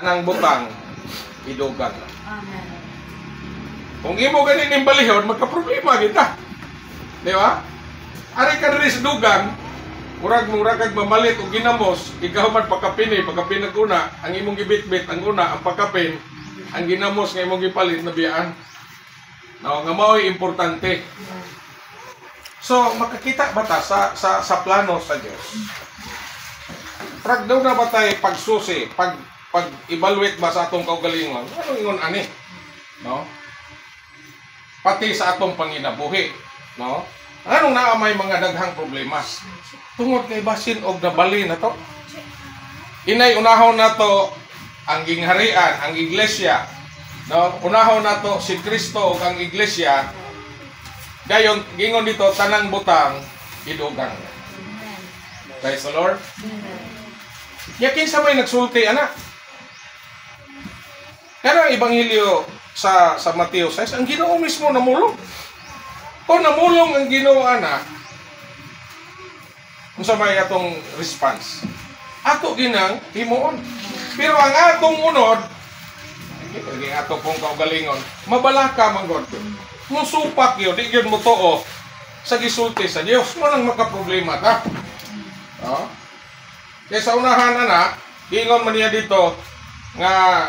Nang butang idugang. Amen. Kung imo ganin ning balihon, magka-problema kita. Di ba? Ari ka diri sa dugang, murag kag mamalit og ginamos, ikaw man pagkapini una, ang imong gibitbit ang una, ang pagkapin, ang ginamos nga imong gipalit na biyaan. No, nga mao'y importante. So, makakita ba ta sa plano sa Dios? Prag daw na ba tayo pagsusi, pag-evaluate ba sa atong kaugalingon? Ano ingon ani? No? Pati sa atong panginabuhi, no? Anong naamay mga daghang problema? Tungod kay basin og nabali na to. Inay unahon na to ang gingharian, ang iglesia. No? Unahon na to si Kristo ug ang iglesia. Dayon gingon dito tanang butang idugang. Praise the Lord. Yakin sa may nagsulti ana. Pero ang ebanghelyo sa Mateo 6, ang Ginoo mismo namulong. Kung namulong ang Ginoo ana, unsa may atong response? Ato ginang himuon. Pero ang atong unod, ang ato pong kaugalingon, mabalaka man God. Musupak yun, di yun mo too sa gisulti sa Diyos. Walang makaproblema ta. Kaya sa unahan na, gingon man niya dito, nga